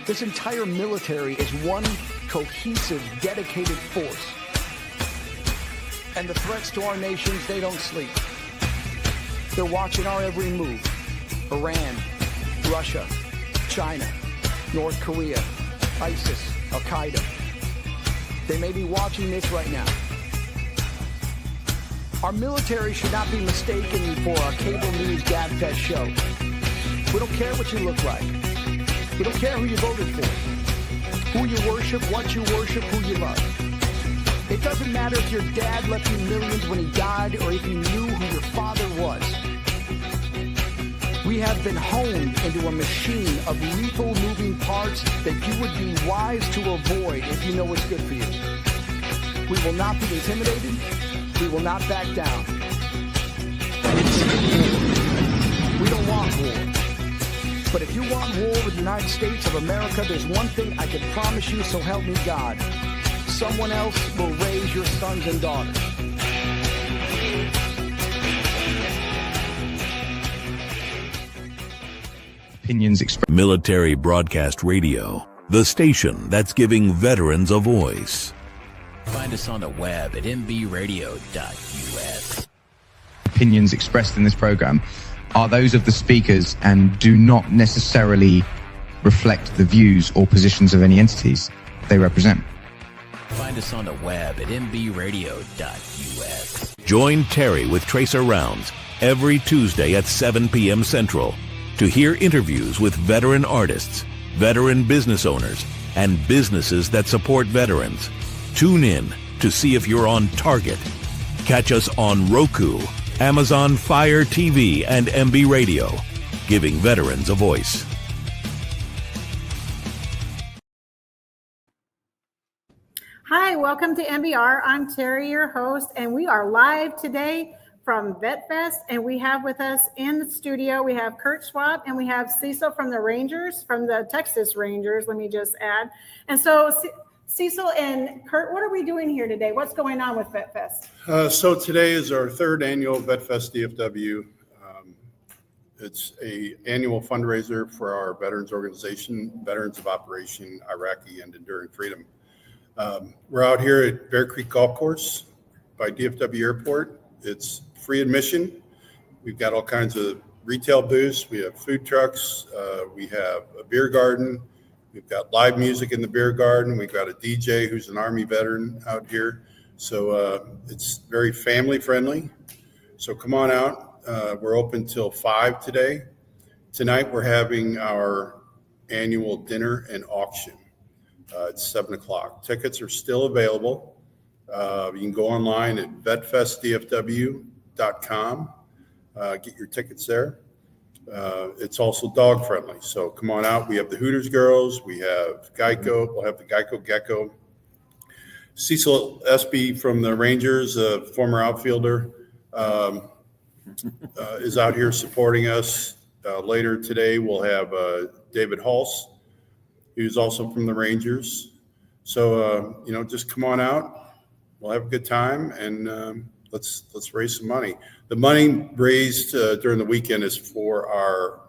This entire military is one cohesive, dedicated force. And the threats to our nations, they don't sleep. They're watching our every move. Iran, Russia, China, North Korea, ISIS, Al-Qaeda. They may be watching this right now. Our military should not be mistaken for a cable news gabfest show. We don't care what you look like. We don't care who you voted for, who you worship, what you worship, who you love. It doesn't matter if your dad left you millions when he died or if you knew who your father was. We have been honed into a machine of lethal moving parts that you would be wise to avoid if you know what's good for you. We will not be intimidated. We will not back down. We don't want war. But if you want war with the United States of America, there's one thing I can promise you, so help me God. Someone else will raise your sons and daughters. Opinions expressed. Military Broadcast Radio, the station that's giving veterans a voice. Find us on the web at mbradio.us. Opinions expressed in this program are those of the speakers and do not necessarily reflect the views or positions of any entities they represent. Find us on the web at mbradio.us. Join Terry with Tracer Rounds every Tuesday at 7 p.m. Central to hear interviews with veteran artists, veteran business owners, and businesses that support veterans. Tune in to see if you're on target. Catch us on Roku, Amazon Fire TV, and MB Radio, giving veterans a voice. Hi, welcome to MBR. I'm Terry, your host, and we are live today from VETFEST, and we have with us in the studio, we have Kurt Schwab, and we have Ccil from the Rangers, from the Texas Rangers, let me just add. And so, Ccil and Kurt, what are we doing here today? What's going on with VETFEST? So today is our third annual VETFEST DFW. It's an annual fundraiser for our veterans organization, Veterans of Operation Iraqi and Enduring Freedom. We're out here at Bear Creek Golf Course by DFW Airport. It's free admission. We've got all kinds of retail booths. We have food trucks. We have a beer garden. We've got live music in the beer garden. We've got a DJ who's an Army veteran out here. So it's very family friendly. So come on out. We're open till 5 today. Tonight we're having our annual dinner and auction. It's 7 o'clock. Tickets are still available. You can go online at vetfestdfw.com. Get your tickets there. It's also dog friendly. So come on out. We have the Hooters girls. We have Geico. We'll have the Geico Gecko. Ccil Espy from the Rangers, a former outfielder, is out here supporting us. Later today, we'll have David Hulse, who's also from the Rangers. So, just come on out. We'll have a good time, and let's raise some money. The money raised during the weekend is for our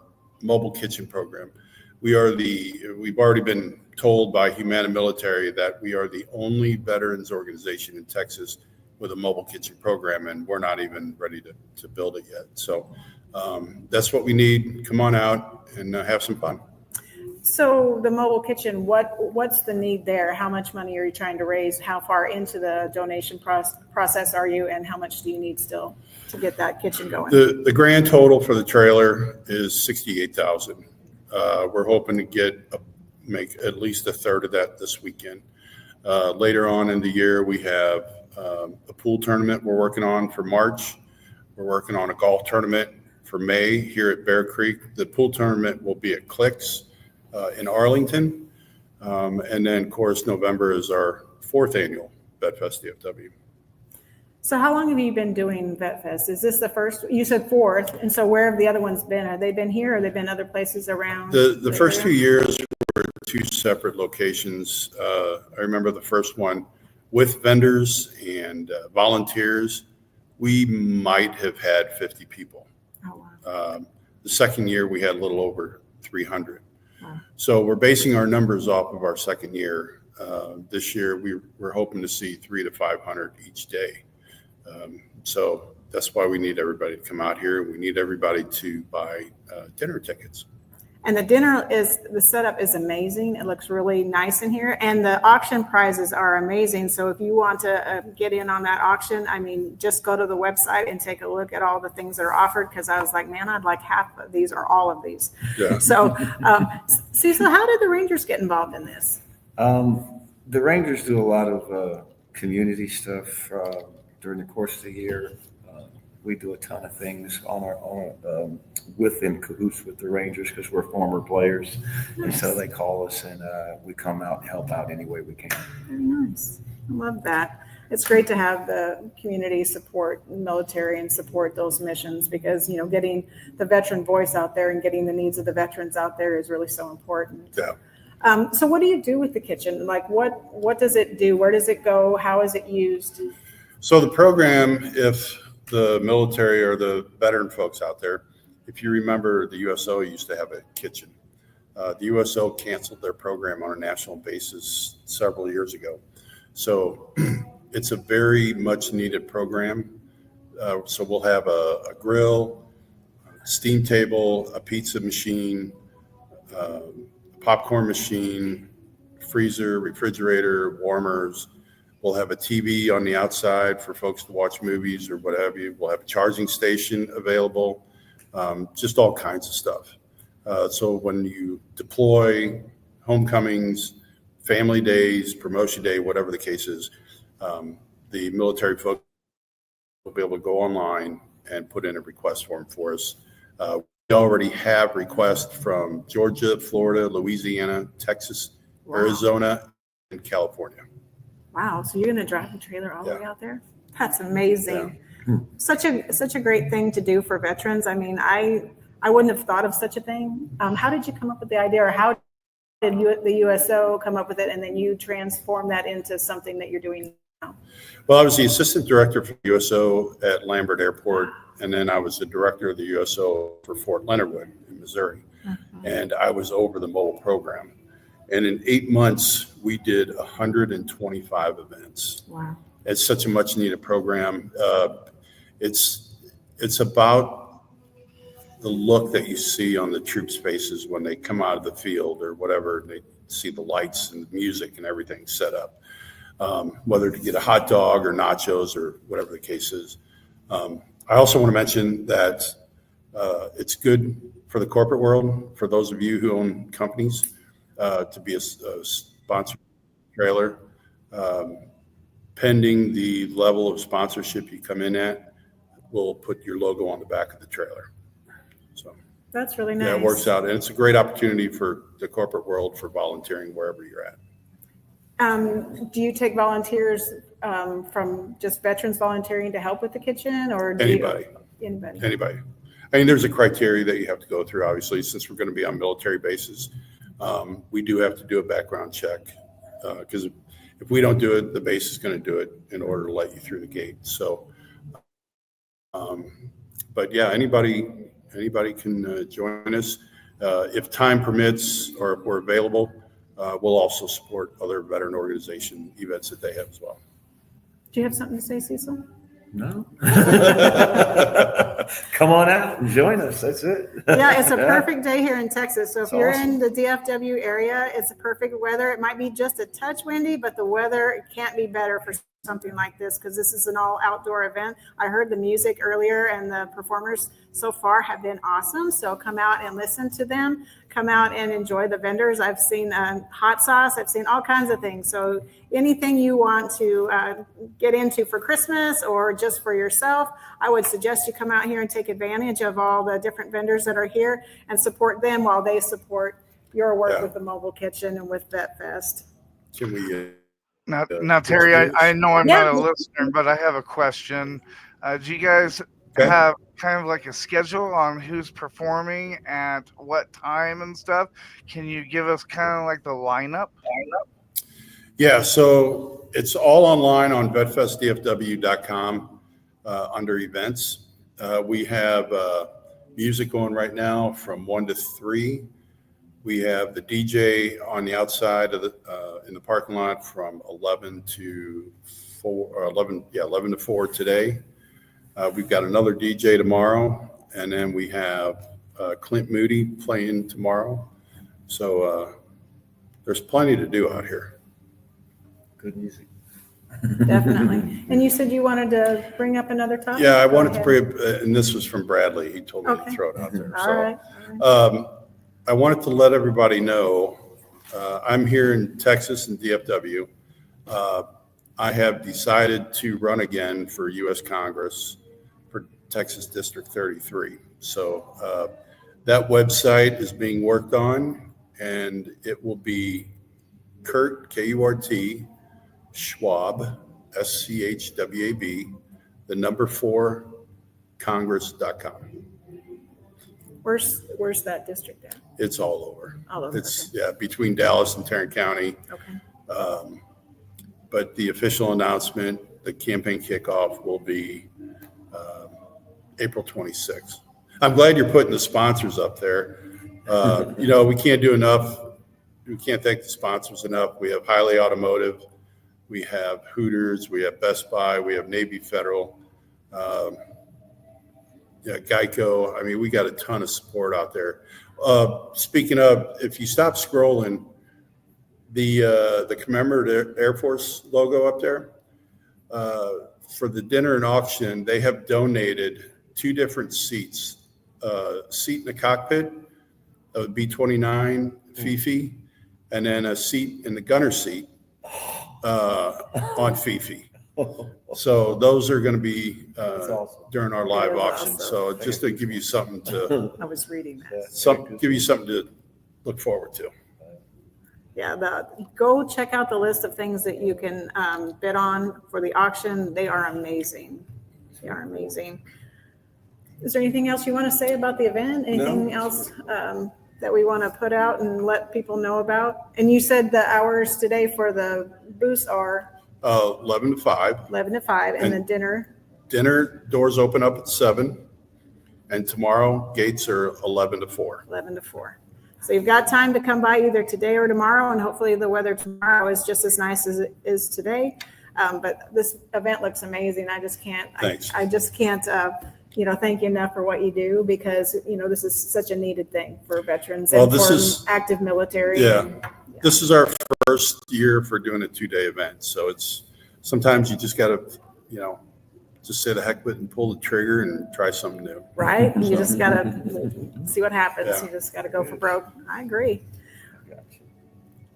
mobile kitchen program. We've already been told by Humana Military that we are the only veterans organization in Texas with a mobile kitchen program, and we're not even ready to build it yet. So that's what we need. Come on out and have some fun. So the mobile kitchen, what's the need there? How much money are you trying to raise? How far into the donation process are you, and how much do you need still to get that kitchen going? The grand total for the trailer is $68,000. We're hoping to make at least a third of that this weekend. Later on in the year, we have a pool tournament we're working on for March. We're working on a golf tournament for May here at Bear Creek. The pool tournament will be at Clicks in Arlington. And then, of course, November is our 4th annual VETFEST DFW. So how long have you been doing VETFEST? Is this the first? You said 4th, and so where have the other ones been? Have they been here, or have they been other places around? The first 2 years were 2 separate locations. I remember the first one with vendors and volunteers. We might have had 50 people. Oh, wow. The second year, we had a little over 300. Wow. So we're basing our numbers off of our second year. This year, we're hoping to see 300 to 500 each day. So that's why we need everybody to come out here. We need everybody to buy dinner tickets. And the setup is amazing. It looks really nice in here. And the auction prizes are amazing. So if you want to get in on that auction, I mean, just go to the website and take a look at all the things that are offered. Because I was like, man, I'd like half of these or all of these. Yeah. So, Ccil, how did the Rangers get involved in this? The Rangers do a lot of community stuff during the course of the year. We do a ton of things in cahoots with the Rangers because we're former players. Nice. And so they call us and we come out and help out any way we can. Very nice. I love that. It's great to have the community support the military and support those missions because, getting the veteran voice out there and getting the needs of the veterans out there is really so important. Yeah. So what do you do with the kitchen? Like what does it do? Where does it go? How is it used? So the program, if the military or the veteran folks out there, if you remember, the USO used to have a kitchen. The USO canceled their program on a national basis several years ago. So it's a very much needed program. So we'll have a grill, steam table, a pizza machine, a popcorn machine, freezer, refrigerator, warmers. We'll have a TV on the outside for folks to watch movies or what have you. We'll have a charging station available, just all kinds of stuff. So when you deploy, homecomings, family days, promotion day, whatever the case is, the military folks will be able to go online and put in a request form for us. We already have requests from Georgia, Florida, Louisiana, Texas, wow, Arizona, and California. Wow. So you're going to drive the trailer all the way out there? That's amazing. Yeah. Such a great thing to do for veterans. I mean, I wouldn't have thought of such a thing. How did you come up with the idea, or how did the USO come up with it and then you transform that into something that you're doing now? Well, I was the assistant director for the USO at Lambert Airport, and then I was the director of the USO for Fort Leonard Wood in Missouri. And I was over the mobile program. And in 8 months, we did 125 events. Wow. It's such a much needed program. It's about the look that you see on the troops' faces when they come out of the field or whatever, and they see the lights and the music and everything set up, whether to get a hot dog or nachos or whatever the case is. I also want to mention that it's good for the corporate world, for those of you who own companies, to be a sponsor trailer. Pending the level of sponsorship you come in at, we'll put your logo on the back of the trailer. So that's really nice. Yeah, it works out. And it's a great opportunity for the corporate world for volunteering wherever you're at. Do you take volunteers from just veterans volunteering to help with the kitchen, or anybody? Anybody. I mean, there's a criteria that you have to go through, obviously, since we're going to be on military bases. We do have to do a background check because if we don't do it, the base is going to do it in order to let you through the gate. So, but yeah, anybody can join us. If time permits or if we're available, we'll also support other veteran organization events that they have as well. Do you have something to say, Ccil? No. Come on out and join us. That's it. Yeah, it's a perfect day here in Texas. So if you're in the DFW area, it's a perfect weather. It might be just a touch windy, but the weather can't be better for something like this because this is an all outdoor event. I heard the music earlier and the performers so far have been awesome. So come out and listen to them. Come out and enjoy the vendors. I've seen hot sauce. I've seen all kinds of things. So anything you want to get into for Christmas or just for yourself, I would suggest you come out here and take advantage of all the different vendors that are here and support them while they support your work with the mobile kitchen and with VETFEST. Can we... Now, Terry, I know I'm not a listener, but I have a question. Do you guys have kind of like a schedule on who's performing at what time and stuff? Can you give us kind of like the lineup? Yeah, so it's all online on VETFestDFW.com under events. We have music going right now from 1 to 3. We have the DJ on the outside of in the parking lot from 11 to 4, or 11 to 4 today. We've got another DJ tomorrow, and then we have Clint Moody playing tomorrow. So there's plenty to do out here. Good music. Definitely. And you said you wanted to bring up another topic? Yeah, I wanted to bring up, and this was from Bradley. He told me to throw it out there. All So right. I wanted to let everybody know, I'm here in Texas in DFW. I have decided to run again for U.S. Congress for Texas District 33. So that website is being worked on, and it will be Kurt, K-U-R-T, Schwab, S-C-H-W-A-B, the number 4, Congress.com. Where's that district at? It's all over. All over. It's, between Dallas and Tarrant County. Okay. But the official announcement, the campaign kickoff will be April 26th. I'm glad you're putting the sponsors up there. We can't do enough. We can't thank the sponsors enough. We have Highly Automotive. We have Hooters. We have Best Buy. We have Navy Federal. Geico. I mean, we got a ton of support out there. Speaking of, if you stop scrolling, the commemorative Air Force logo up there, for the dinner and auction, they have donated 2 different seats, seat in the cockpit of B-29 Fifi, and then a seat in the gunner seat on Fifi. So those are going to be during our live auction. Awesome. So just to give you something to I was reading that. give you something to look forward to. Yeah, go check out the list of things that you can bid on for the auction. They are amazing. They are amazing. Is there anything else you want to say about the event? Anything else that we want to put out and let people know about? And you said the hours today for the booths are 11 to 5. 11 to 5, and then Dinner doors open up at 7, and tomorrow gates are 11 to 4. 11 to 4. So you've got time to come by either today or tomorrow, and hopefully the weather tomorrow is just as nice as it is today. But this event looks amazing. I just can't. Thanks. I just can't. Thank you enough for what you do, because this is such a needed thing for veterans and for active military. Yeah. This is our first year for doing a 2-day event, so it's sometimes you just got to, just say the heck with it and pull the trigger and try something new. Right? You just got to see what happens. Yeah. You just got to go for broke. I agree. Gotcha.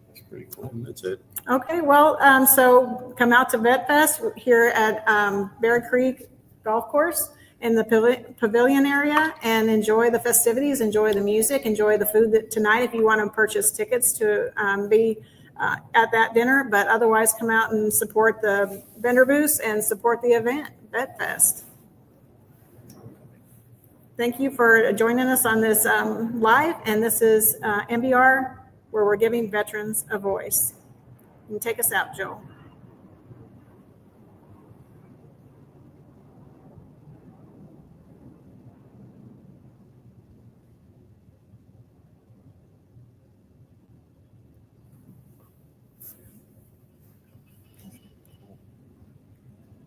That's pretty cool. That's it. Okay, well, so come out to VETFEST here at Bear Creek Golf Course in the pavilion area and enjoy the festivities, enjoy the music, enjoy the food tonight if you want to purchase tickets to be at that dinner. But otherwise, come out and support the vendor booths and support the event, VETFEST. Thank you for joining us on this live, and this is MBR, where we're giving veterans a voice. You can take us out, Joe.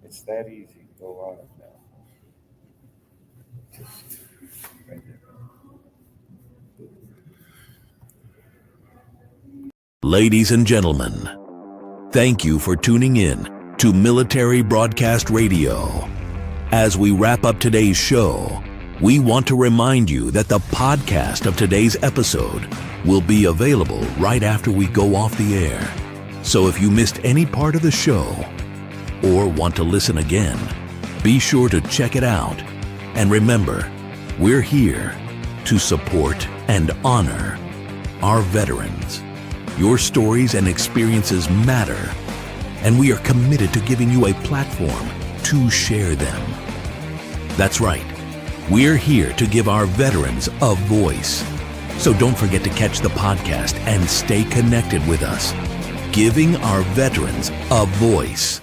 It's that easy. Go on it now. Just right there. Ladies and gentlemen, thank you for tuning in to Military Broadcast Radio. As we wrap up today's show, we want to remind you that the podcast of today's episode will be available right after we go off the air. So if you missed any part of the show or want to listen again, be sure to check it out. And remember, we're here to support and honor our veterans. Your stories and experiences matter, and we are committed to giving you a platform to share them. That's right. We're here to give our veterans a voice. So don't forget to catch the podcast and stay connected with us. Giving our veterans a voice.